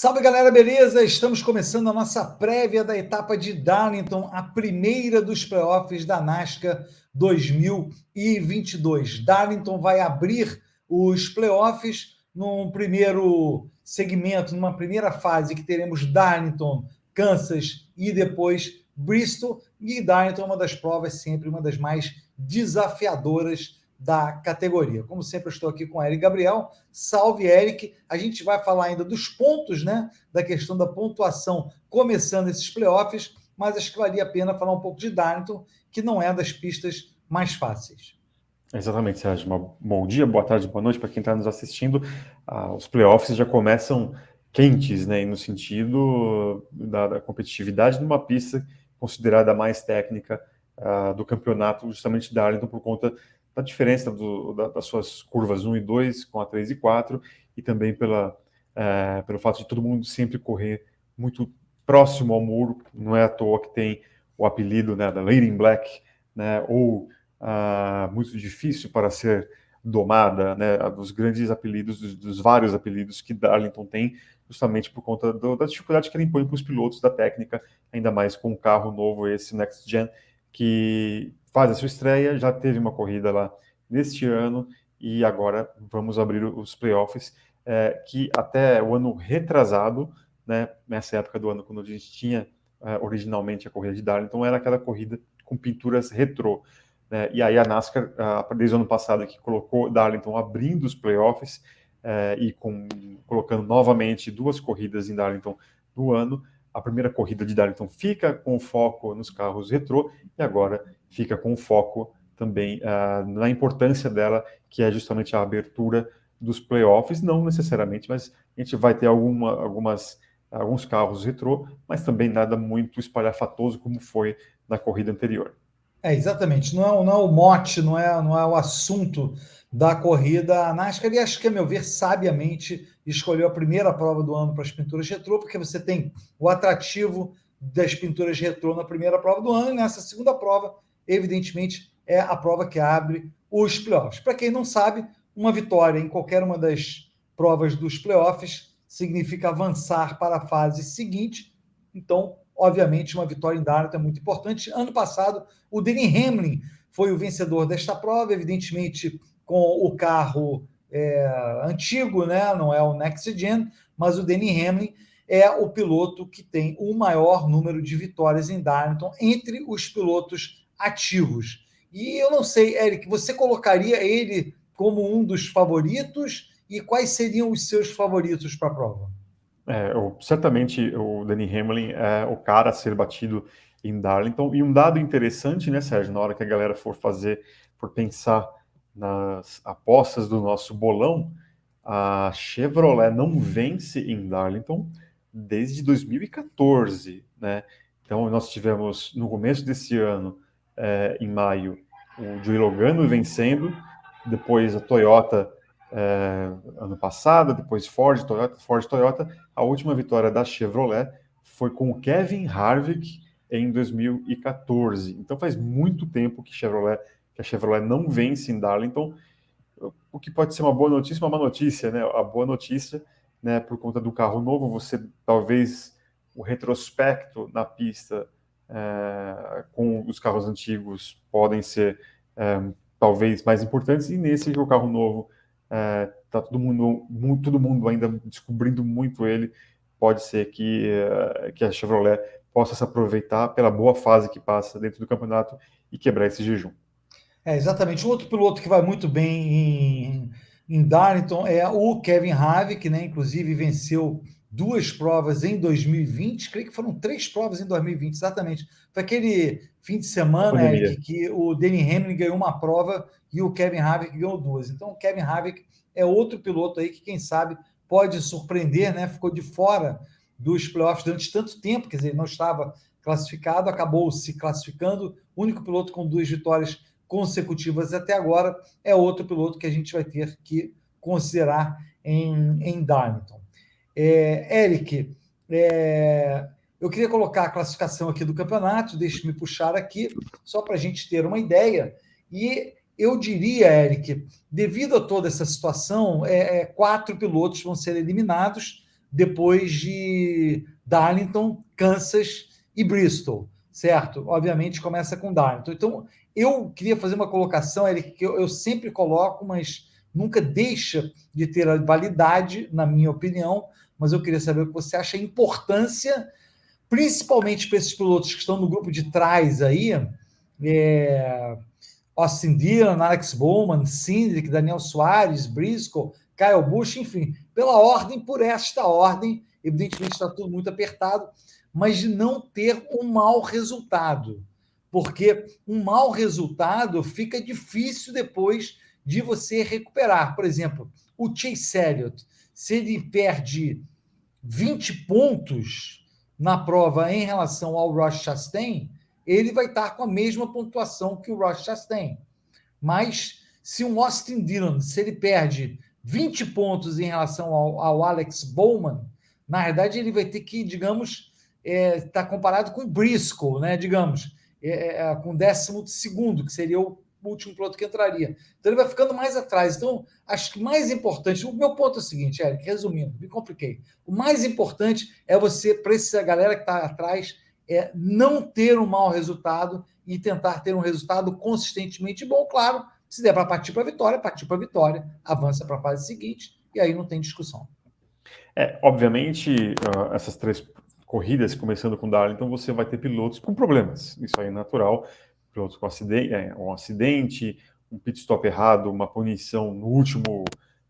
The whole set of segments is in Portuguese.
Salve galera, beleza? Estamos começando a nossa prévia da etapa de Darlington, a primeira dos playoffs da NASCAR 2022. Darlington vai abrir os playoffs num primeiro segmento, numa primeira fase que teremos Darlington, Kansas e depois Bristol. E Darlington é uma das provas sempre uma das mais desafiadoras da categoria. Como sempre, eu estou aqui com Eric Gabriel. Salve, Eric. A gente vai falar ainda dos pontos, né? Da questão da pontuação começando esses playoffs, mas acho que valia a pena falar um pouco de Darlington, que não é das pistas mais fáceis. Exatamente, Sérgio. Bom dia, boa tarde, boa noite para quem está nos assistindo. Os playoffs já começam quentes, né? E no sentido da competitividade numa pista considerada a mais técnica do campeonato, justamente da Darlington, por conta da diferença das suas curvas 1 e 2 com a 3 e 4 e também pelo fato de todo mundo sempre correr muito próximo ao muro. Não é à toa que tem o apelido, né, da Lady in Black, né, ou muito difícil para ser domada, né, dos grandes apelidos, dos vários apelidos que Darlington tem, justamente por conta da dificuldade que ele impõe para os pilotos da técnica, ainda mais com um carro novo, esse Next Gen, que faz a sua estreia, já teve uma corrida lá neste ano, e agora vamos abrir os playoffs, que até o ano retrasado, né, nessa época do ano, quando a gente tinha originalmente a corrida de Darlington, era aquela corrida com pinturas retrô. E aí a NASCAR, desde o ano passado, que colocou Darlington abrindo os playoffs e colocando novamente 2 corridas em Darlington no ano. A primeira corrida de Darlington fica com foco nos carros retrô e agora fica com foco também na importância dela, que é justamente a abertura dos playoffs, não necessariamente, mas a gente vai ter alguns carros retrô, mas também nada muito espalhafatoso como foi na corrida anterior. Exatamente. Não é o mote, não é o assunto da corrida. A NASCAR, e acho que, a meu ver, sabiamente escolheu a primeira prova do ano para as pinturas retrô, porque você tem o atrativo das pinturas retrô na primeira prova do ano, e nessa segunda prova, evidentemente, é a prova que abre os playoffs. Para quem não sabe, uma vitória em qualquer uma das provas dos playoffs significa avançar para a fase seguinte. Então, obviamente, uma vitória em Darlington é muito importante. Ano passado, o Denny Hamlin foi o vencedor desta prova, evidentemente com o carro antigo, né? Não é o Next Gen, mas o Denny Hamlin é o piloto que tem o maior número de vitórias em Darlington entre os pilotos ativos. E eu não sei, Eric, você colocaria ele como um dos favoritos? E quais seriam os seus favoritos para a prova? Certamente o Denny Hamlin é o cara a ser batido em Darlington. E um dado interessante, né, Sérgio, na hora que a galera for pensar nas apostas do nosso bolão, a Chevrolet não vence em Darlington desde 2014, né? Então nós tivemos no começo desse ano, em maio, o Joey Logano vencendo, depois a Toyota ano passado, depois Ford, Toyota. A última vitória da Chevrolet foi com o Kevin Harvick em 2014. Então faz muito tempo que a Chevrolet não vence em Darlington, o que pode ser uma boa notícia, uma má notícia, né? A boa notícia, né, por conta do carro novo, você talvez o retrospecto na pista com os carros antigos podem ser talvez mais importantes, e nesse que o carro novo tá todo mundo ainda descobrindo muito ele, pode ser que a Chevrolet possa se aproveitar pela boa fase que passa dentro do campeonato e quebrar esse jejum. Exatamente. Um outro piloto que vai muito bem em Darlington é o Kevin Harvick, né? Inclusive venceu 2 provas em 2020, creio que foram 3 provas em 2020, exatamente. Foi aquele fim de A semana, pandemia. Eric, que o Denny Hamlin ganhou uma prova e o Kevin Harvick ganhou 2. Então, o Kevin Harvick é outro piloto aí que, quem sabe, pode surpreender, né? Ficou de fora dos playoffs durante tanto tempo, quer dizer, não estava classificado, acabou se classificando, único piloto com 2 vitórias consecutivas até agora, é outro piloto que a gente vai ter que considerar em Darlington. Eric, eu queria colocar a classificação aqui do campeonato, deixe-me puxar aqui, só para a gente ter uma ideia, e eu diria, Eric, devido a toda essa situação, 4 pilotos vão ser eliminados, depois de Darlington, Kansas e Bristol, certo? Obviamente começa com Darlington. Então, eu queria fazer uma colocação, Eric, que eu sempre coloco, mas nunca deixa de ter a validade, na minha opinião, mas eu queria saber o que você acha, a importância, principalmente para esses pilotos que estão no grupo de trás aí, Austin Dillon, Alex Bowman, Cindric, Daniel Soares, Briscoe, Kyle Busch, enfim, pela ordem, por esta ordem, evidentemente está tudo muito apertado, mas de não ter um mau resultado, porque um mau resultado fica difícil depois de você recuperar. Por exemplo, o Chase Elliott, se ele perde 20 pontos na prova em relação ao Ross Chastain, ele vai estar com a mesma pontuação que o Ross Chastain. Mas se um Austin Dillon, se ele perde 20 pontos em relação ao Alex Bowman, na verdade ele vai ter que, digamos, estar comparado com o Briscoe, né? Digamos, com o 12º, que seria o último piloto que entraria. Então ele vai ficando mais atrás. Então, acho que mais importante, o meu ponto é o seguinte, Eric, resumindo, me compliquei. O mais importante é você, para essa galera que está atrás, não ter um mau resultado e tentar ter um resultado consistentemente bom. Claro, se der para partir para a vitória, avança para a fase seguinte e aí não tem discussão. Obviamente, essas 3 corridas, começando com Darlington, você vai ter pilotos com problemas. Isso aí é natural. Pilotos com um acidente, um pit stop errado, uma punição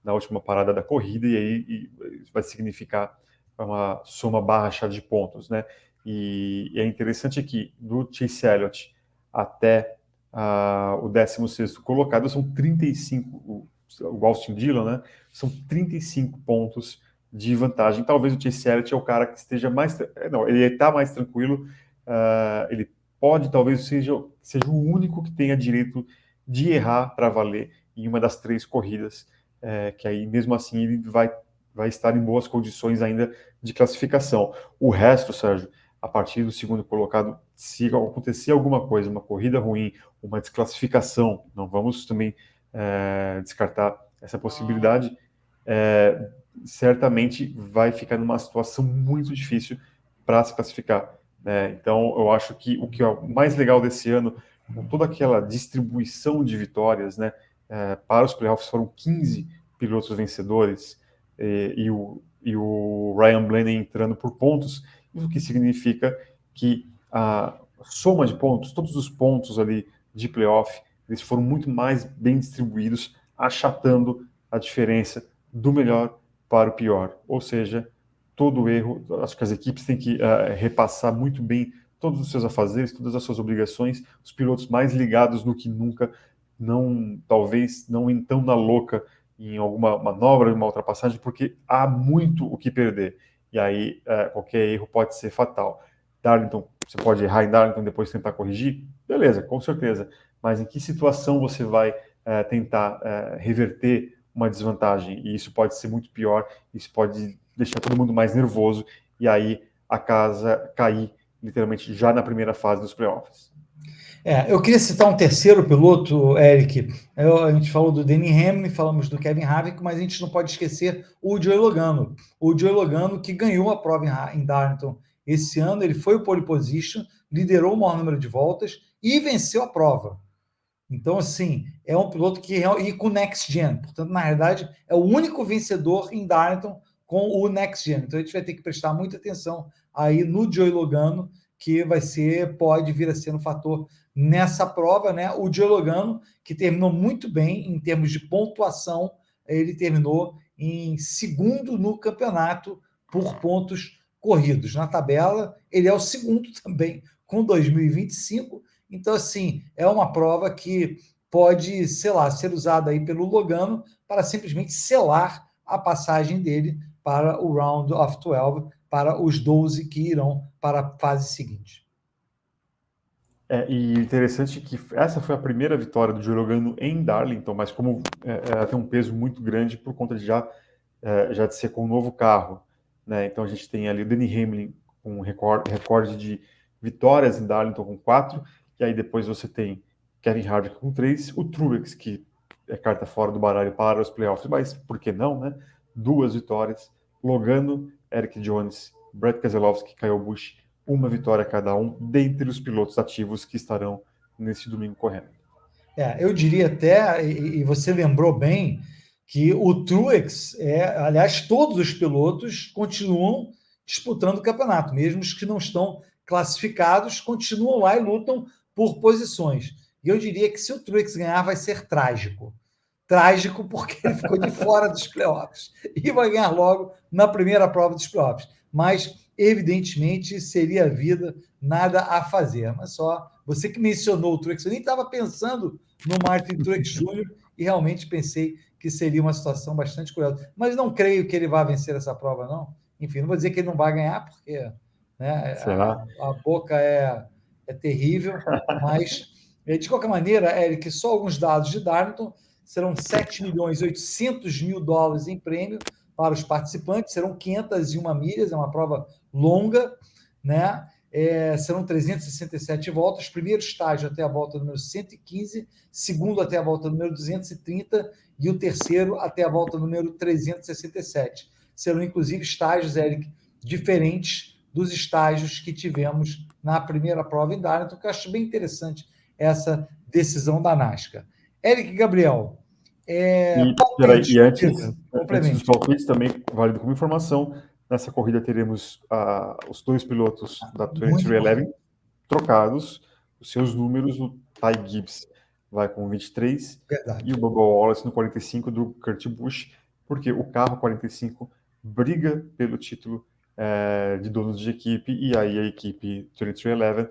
na última parada da corrida, e aí isso vai significar uma soma baixa de pontos, né? E é interessante que do Chase Elliott até o 16º colocado são 35, o Austin Dillon, né? São 35 pontos de vantagem. Talvez o Chase Elliott é o cara que esteja mais... Não, ele está mais tranquilo, ele pode, talvez seja o único que tenha direito de errar para valer em uma das 3 corridas, que aí mesmo assim ele vai estar em boas condições ainda de classificação. O resto, Sérgio, a partir do 2º colocado, se acontecer alguma coisa, uma corrida ruim, uma desclassificação, não vamos também descartar essa possibilidade, certamente vai ficar numa situação muito difícil para se classificar. Então, eu acho que o que é o mais legal desse ano, com toda aquela distribuição de vitórias, né, para os playoffs foram 15 pilotos vencedores, e o Ryan Blaney entrando por pontos, o que significa que a soma de pontos, todos os pontos ali de playoff, eles foram muito mais bem distribuídos, achatando a diferença do melhor para o pior. Ou seja, todo erro, acho que as equipes têm que repassar muito bem todos os seus afazeres, todas as suas obrigações, os pilotos mais ligados do que nunca, talvez não então na louca em alguma manobra, uma ultrapassagem, porque há muito o que perder. E aí qualquer erro pode ser fatal. Darlington, você pode errar em Darlington e depois tentar corrigir? Beleza, com certeza. Mas em que situação você vai tentar reverter uma desvantagem? E isso pode ser muito pior, isso pode deixar todo mundo mais nervoso, e aí a casa cair, literalmente, já na primeira fase dos playoffs. Eu queria citar um terceiro piloto, Eric. A gente falou do Denny Hamlin, falamos do Kevin Harvick, mas a gente não pode esquecer o Joey Logano. O Joey Logano, que ganhou a prova em Darlington esse ano, ele foi o pole position, liderou o maior número de voltas e venceu a prova. Então, assim, é um piloto que... E com o Next Gen. Portanto, na realidade, é o único vencedor em Darlington com o Next Gen. Então, a gente vai ter que prestar muita atenção aí no Joey Logano, que pode vir a ser um fator nessa prova, né? O Joey Logano, que terminou muito bem em termos de pontuação, ele terminou em 2º no campeonato por pontos corridos. Na tabela, ele é o 2º também, com 2025. Então, assim, é uma prova que pode, sei lá, ser usada aí pelo Logano para simplesmente selar a passagem dele para o Round of 12, para os 12 que irão para a fase seguinte. E interessante que essa foi a primeira vitória do Joey Logano em Darlington, mas como ela tem um peso muito grande por conta de já de ser com um novo carro, né? Então a gente tem ali o Denny Hamlin com um recorde de vitórias em Darlington com 4, e aí depois você tem Kevin Harvick com 3, o Truex, que é carta fora do baralho para os playoffs, mas por que não, né? 2 vitórias Logano, Eric Jones, Brad Keselowski, Kyle Busch, uma vitória cada um, dentre os pilotos ativos que estarão nesse domingo correndo. Eu diria até, e você lembrou bem, que o Truex, aliás, todos os pilotos continuam disputando o campeonato, mesmo os que não estão classificados, continuam lá e lutam por posições. E eu diria que se o Truex ganhar, vai ser trágico. Trágico porque ele ficou de fora dos playoffs e vai ganhar logo na primeira prova dos playoffs. Mas, evidentemente, seria a vida, nada a fazer. Mas só você que mencionou o Truex, eu nem estava pensando no Martin Truex Jr. e realmente pensei que seria uma situação bastante curiosa. Mas não creio que ele vá vencer essa prova, não. Enfim, não vou dizer que ele não vai ganhar, porque né, Será? a boca é terrível, mas, de qualquer maneira, Eric, só alguns dados de Darlington, serão 7.800.000 dólares em prêmio para os participantes, serão 501 milhas, é uma prova longa, né? Serão 367 voltas, primeiro estágio até a volta número 115, segundo até a volta número 230 e o terceiro até a volta número 367. Serão, inclusive, estágios, Eric, diferentes dos estágios que tivemos na primeira prova em Darlington, que eu acho bem interessante essa decisão da NASCAR. Eric Gabriel, E antes dos complemente. palpites, também válido como informação, nessa corrida teremos os dois pilotos da Muito 2311 trocados, os seus números, o Ty Gibbs vai com 23 verdade. e o Bubba Wallace no 45 do Kurt Busch, porque o carro 45 briga pelo título de donos de equipe, e aí a equipe 2311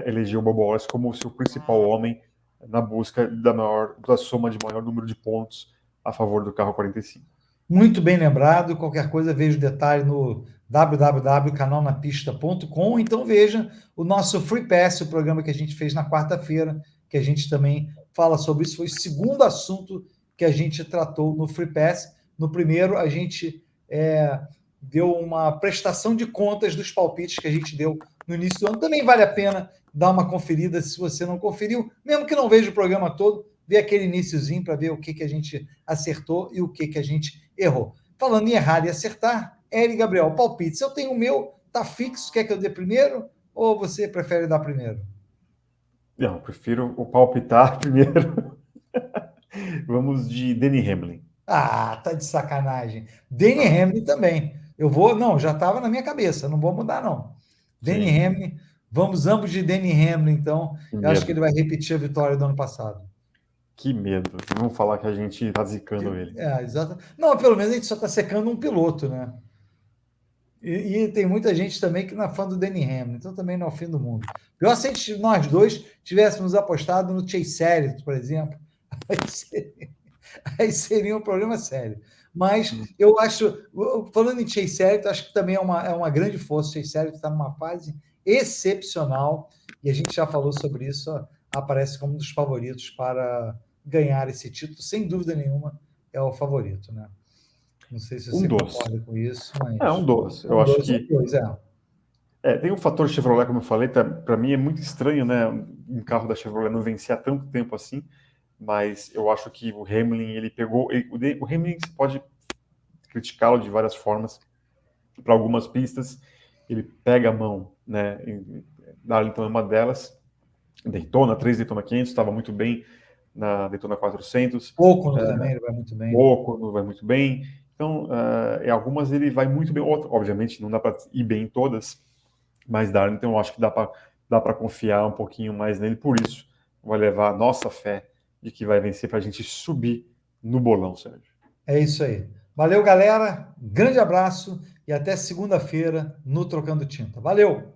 elegeu o Bubba Wallace como o seu principal homem na busca da soma de maior número de pontos a favor do carro 45. Muito bem lembrado. Qualquer coisa, veja o detalhe no www.canalnapista.com. Então veja o nosso Free Pass, o programa que a gente fez na quarta-feira, que a gente também fala sobre isso. Foi o segundo assunto que a gente tratou no Free Pass. No primeiro, a gente deu uma prestação de contas dos palpites que a gente deu no início do ano. Também vale a pena dar uma conferida se você não conferiu, mesmo que não veja o programa todo, ver aquele iniciozinho para ver o que a gente acertou e o que a gente errou. Falando em errar e acertar, Eric Gabriel, palpite. Se eu tenho o meu, tá fixo, quer que eu dê primeiro ou você prefere dar primeiro? Não, eu prefiro o palpitar primeiro. Vamos de Denny Hamlin. Ah, tá de sacanagem. Danny Hamlin também. Não, já estava na minha cabeça, não vou mudar, não. Danny Sim, Hamlin, vamos ambos de Danny Hamlin, então. que Eu acho que ele medo. vai repetir a vitória do ano passado. Que medo. Vamos falar que a gente tá zicando ele. Exato. Não, pelo menos a gente só está secando um piloto, né? E tem muita gente também que não é fã do Danny Hamlin, então também não é o fim do mundo. Pior se nós dois tivéssemos apostado no Chase Elliott, por exemplo, aí seria um problema sério. Mas eu acho, falando em Chase Elliott, acho que também é uma grande força. O Chase Elliott está numa fase excepcional e a gente já falou sobre isso, aparece como um dos favoritos para ganhar esse título, sem dúvida nenhuma, é o favorito, né? Não sei se você concorda com isso, Um mas doce. Eu acho que dois, tem um fator Chevrolet, como eu falei, para mim é muito estranho, né? Um carro da Chevrolet não vencer há tanto tempo assim, mas eu acho que o Hamlin, ele pegou. O Hamlin, você pode criticá-lo de várias formas. Para algumas pistas, ele pega a mão, né? Darlington é uma delas. Daytona 3, Daytona 500, estava muito bem na Daytona 400. Pocono também, ele vai muito bem. Pocono vai muito bem. Então, em algumas ele vai muito bem. Obviamente, não dá para ir bem em todas, mas Darlington eu acho que dá para confiar um pouquinho mais nele. Por isso, vai levar a nossa fé de que vai vencer para a gente subir no bolão, Sérgio. É isso aí. Valeu, galera. Grande abraço e até segunda-feira no Trocando Tinta. Valeu!